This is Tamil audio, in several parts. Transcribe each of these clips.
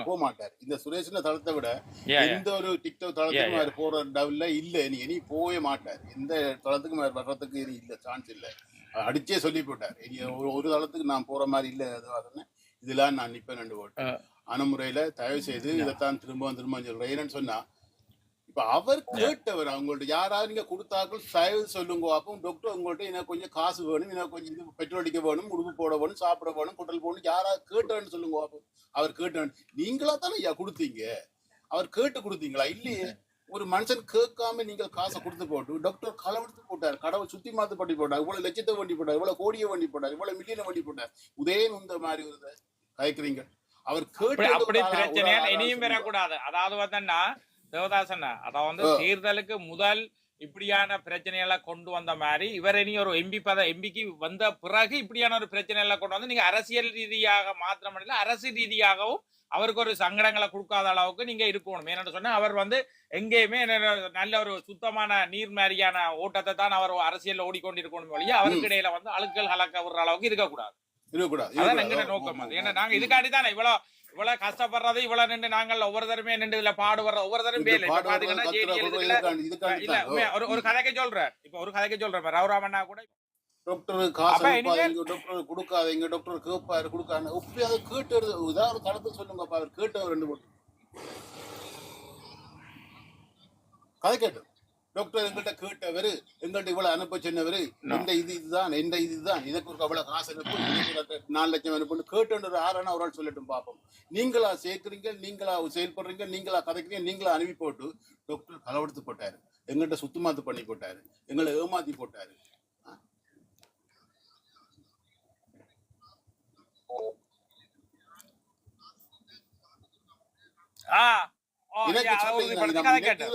போக மாட்டார். இந்த சுரேஷின் தளத்தை விட எந்த ஒரு டிக்டாக் தளத்துக்கும் அவர் போற டவுல இல்ல. இனி போகவே மாட்டார். எந்த தளத்துக்கும் அவர் வர்றதுக்கு இல்ல, சான்ஸ் இல்ல. அடிச்சே சொல்லி போட்டார். இனி ஒரு தளத்துக்கு நான் போற மாதிரி இல்ல. இதெல்லாம் நான் நிப்பேன் 2 ஓட்டு அணுமுறையில தயவு செய்து இதைத்தான் திரும்ப சொல்றேன். ஏன்னு சொன்னா இப்ப அவர் கேட்டவர் அவங்கள்ட்ட யாராவது நீங்க கொடுத்தாக்கள் தயவு சொல்லுங்க. அப்போ டாக்டர் உங்கள்ட்ட எனக்கு கொஞ்சம் காசு வேணும், எனக்கு கொஞ்சம் இது பெட்ரோல் அடிக்க வேணும், உடுப்பு போட வேணும், சாப்பிட வேணும், குட்டல் போகணும், யாராவது கேட்டேன்னு சொல்லுங்க. அப்போ அவர் கேட்டேன். நீங்களா தானே ஐயா கொடுத்தீங்க? அவர் கேட்டு கொடுத்தீங்களா? இல்லையே. ஒரு மனுஷன் கேட்காம நீங்கள் காசை கொடுத்து போட்டு டாக்டர் களவெடுத்து போட்டார். கடவுள் சுத்தி மாத்து பண்ணி போட்டார். இவ்வளவு லட்சத்தை வண்டி போட்டார், இவ்வளவு கோடியை வண்டி போட்டார், இவ்வளவு மில்லியனை வண்டி போட்டார். உதயம் இந்த மாதிரி ஒரு கயக்குறீங்க. அவர் கேட்டு அப்படி பிரச்சனையால் இனியும் பெறக்கூடாது. அதாவது பார்த்தா தேவதாசன் அதாவது தேர்தலுக்கு முதல் இப்படியான பிரச்சனைகளை கொண்டு வந்த மாதிரி இவர் இனி ஒரு எம்பிக்கு வந்த பிறகு இப்படியான ஒரு பிரச்சனைகளை கொண்டு வந்து நீங்க அரசியல் ரீதியாக மாத்திரமல்ல அரசு ரீதியாகவும் அவருக்கு ஒரு சங்கடங்களை கொடுக்காத அளவுக்கு நீங்க இருக்கணும். ஏன்னு சொன்னா அவர் எங்கேயுமே நல்ல ஒரு சுத்தமான நீர் மாதிரியான ஓட்டத்தை தான் அவர் அரசியல் ஓடிக்கொண்டிருக்கணும் வழியே அவருக்கு இடையில அழுக்கல் கலக்க விடுற அளவுக்கு இருக்கக்கூடாது. அதான் எங்க நோக்கம். ஏன்னா நாங்க இதுக்காண்டி தானே இவ்வளவு கஷ்டப்படுறது, இவ்வளவு நின்று நாங்கள் ஒவ்வொருத்தருமே நின்று இதுல பாடுபடுற ஒவ்வொருத்தரும் ஒரு கதைக்கு சொல்றேன். இப்ப ஒரு கதைக்கு சொல்றேன். ரவுராமண்ணா கூட டாக்டர் காசு டாக்டர் கொடுக்காதீங்க, டாக்டர் கேட்பாரு கொடுக்காது ஒப்பி அதை கேட்டு உதாரண தளத்துக்கு சொல்லுங்க. அவர் கேட்டு 2 போட்டு கதை கேட்டு டாக்டர் எங்கள்கிட்ட கேட்டவர், எங்கள்கிட்ட இவ்வளவு அனுப்ப சொன்னவர், இந்த இதுதான் இதுக்கு ஒரு அவ்வளவு காசு அனுப்பு, 4 லட்சம் அனுப்புன்னு கேட்டு ஆறான ஒரு ஆள் சொல்லட்டும் பார்ப்போம். நீங்களா சேர்க்குறீங்க, நீங்களா செயல்படுறீங்க, நீங்களா கதைக்கிறீங்க, நீங்களா அனுப்பி போட்டு டாக்டர் களவெடுத்து போட்டாரு, எங்கள்கிட்ட சுத்தமாத்து பண்ணி போட்டாரு, எங்களை ஏமாத்தி போட்டாரு.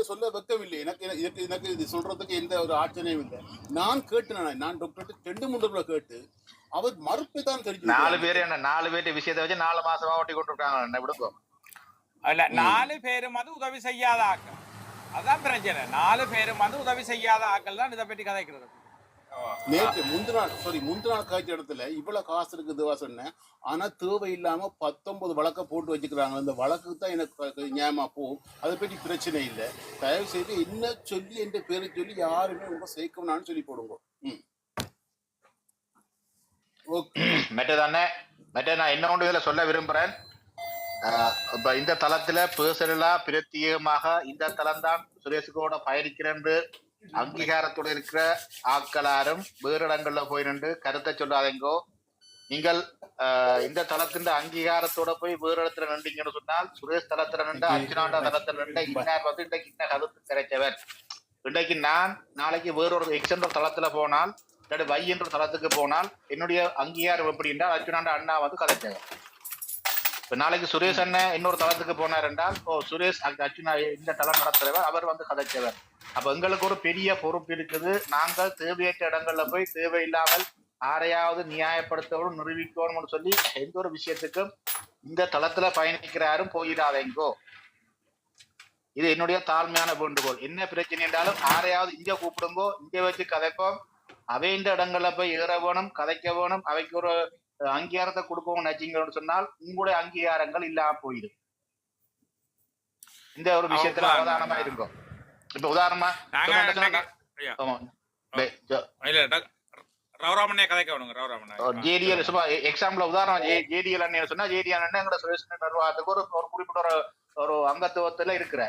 சொல்ல வெக்கவில்லை. எனக்கு இது சொல்றதுக்கு எந்த ஒரு ஆச்சரியம் இல்லை. நான் கேட்டேன். நான் டாக்டர் 2-3 ரூபாய் கேட்டு அவர் மறுப்பை தான் தெரிஞ்சு 4 பேர் விஷயத்தை வச்சு 4 மாசமா ஓட்டி கொண்டிருக்காங்க. விடுப்போம் இல்ல 4 பேரும் உதவி செய்யாத ஆக்கள். அதான் பிரச்சனை. 4 பேரும் உதவி செய்யாத ஆக்கள் தான் இதை பற்றி கதைக்கிறது. நேற்று முந்தின நாள் காய்ச்ச இடத்துல இவ்வளவு காசு இருக்குதுவா சொன்னேன். ஆனா தேவை இல்லாம 19 வழக்க போட்டு வச்சுக்கிறாங்க. அந்த வழக்கு தான் எனக்கு ஞாபகமா போகும். அதை பற்றி பிரச்சனை இல்லை. தயவு செய்து என்ன சொல்லி என்ற பேரை சொல்லி யாருமே உங்க சேர்க்கணும்னு சொல்லி போடுங்க. நான் என்ன ஒன்று இதுல சொல்ல விரும்புறேன். இப்ப இந்த தளத்துல பேசலா பிரத்யேகமாக இந்த தளம் தான் சுரேஷுக்கோட பயணிக்கிறேன் அங்கீகாரத்தோட இருக்கிற ஆட்களாரும் வேறு இடங்கள்ல போய் நின்று கருத்தை சொல்லாதீங்கோ. நீங்கள் இந்த தளத்தின் அங்கீகாரத்தோட போய் வேறு இடத்துல நின்றீங்கன்னு சொன்னால் சுரேஷ் தளத்துல நின்று அர்ச்சனாண்டா தளத்துல நின்று இன்னார் இன்றைக்கு இன்ன கருத்து கிடைச்சவர். இன்றைக்கு நான் நாளைக்கு வேறொரு எக்ஸென்ற தளத்துல போனால் வை என்ற தளத்துக்கு போனால் என்னுடைய அங்கீகாரம் எப்படி என்றால் அர்ச்சனாண்டா அண்ணா கதைச்சவர். இப்ப நாளைக்கு சுரேஷ் அண்ணன் இன்னொரு தளத்துக்கு போனார் என்றால் சுரேஷ் அர்ச்சனா இந்த தளம் நடத்துறவர் அவர் கதைச்சவர். அப்ப எங்களுக்கு ஒரு பெரிய பொறுப்பு இருக்குது. நாங்கள் தேவையற்ற இடங்கள்ல போய் தேவையில்லாமல் யாரையாவது நியாயப்படுத்தவும் நிரூபிக்கணும்னு சொல்லி எந்த ஒரு விஷயத்துக்கும் இந்த தளத்துல பயணிக்கிறாரும் போயிடாதேங்கோ. இது என்னுடைய தாழ்மையான வேண்டுகோள். என்ன பிரச்சனை என்றாலும் யாரையாவது இங்க கூப்பிடுங்கோ, இங்க வச்சு கதைப்போம். அவை இந்த இடங்கள்ல போய் ஏற வேணும், கதைக்க வேணும், அவைக்கு ஒரு அங்கீகாரத்தை கொடுப்போம் நினைச்சீங்கன்னு சொன்னால் உங்களுடைய அங்கீகாரங்கள் இல்லாம போயிடும். இந்த ஒரு விஷயத்துல அவதானமா இருக்கும். இப்ப உதாரணமா எக்ஸாம்பிள் உதாரணம் ஜேடிஎல் அண்ணன் சொன்னா ஜேடிஎல் அண்ணன் சுரேஷ் நிர்வாகத்துக்கு ஒரு குறிப்பிட்ட ஒரு அங்கத்துவத்துல இருக்கிற.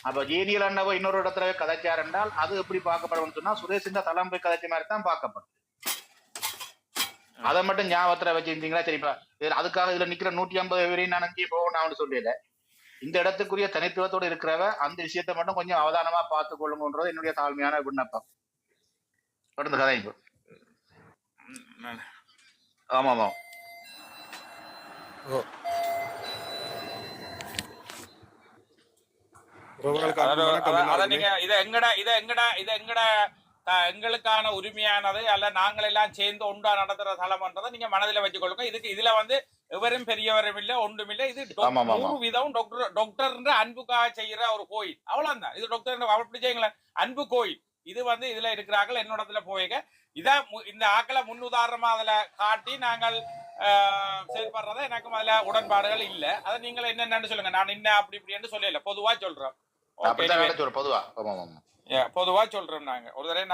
அப்ப ஜேடிஎல் அண்ணாவை இன்னொரு இடத்துல கதைச்சார் என்றால் அது எப்படி பார்க்கப்படும் சொன்னா சுரேஷ் இந்த தளம் போய் கதைச்ச மாதிரி தான் பார்க்கப்படும். அதை மட்டும் ஞாபகத்துல வச்சிருந்தீங்களா சரிப்பா. அதுக்காக இதுல நிக்கிற 150 பேரையும் நான் அங்கேயே போகணும்னு சொல்லல. இந்த இடத்துக்குரிய தனித்துவத்தோடு இருக்கிறவ அந்த விஷயத்த மட்டும் கொஞ்சம் அவதானமா பார்த்து கொள்ளுங்கன்றது என்னுடைய தாழ்மையான விண்ணப்பம். தொடர்ந்து கதை. ஆமாமா எங்களுக்கான உரிமையானது அல்ல, நாங்கள் எல்லாம் சேர்ந்து ஒன்றா நடத்துற தளம்ன்றதை நீங்க மனதில் வச்சுக்கொள்ளுங்க. இதுல எவரும் பெரியவரும் இல்ல, ஒன்றும் இல்ல. இது 100% டாக்டர் அன்புக்காக செய்யற ஒரு கோயில், அவ்வளவுதான். இது டாக்டர் அப்படி செய்யுங்களேன், அன்பு கோயில். இது இதுல இருக்கிறார்கள் என்னோடத்துல போய்க. இதான் இந்த ஆக்களை முன்னுதாரணமா அதுல காட்டி நாங்கள் செயல்படுறத எனக்கும் அதுல உடன்பாடுகள் இல்ல. அதை நீங்க என்னன்னு சொல்லுங்க. நான் என்ன அப்படி இப்படின்னு சொல்லல, பொதுவா சொல்றோம். அப்படித்தான் பொதுவா. பொதுவா சொல்றோம். நாங்க ஒரு தடவை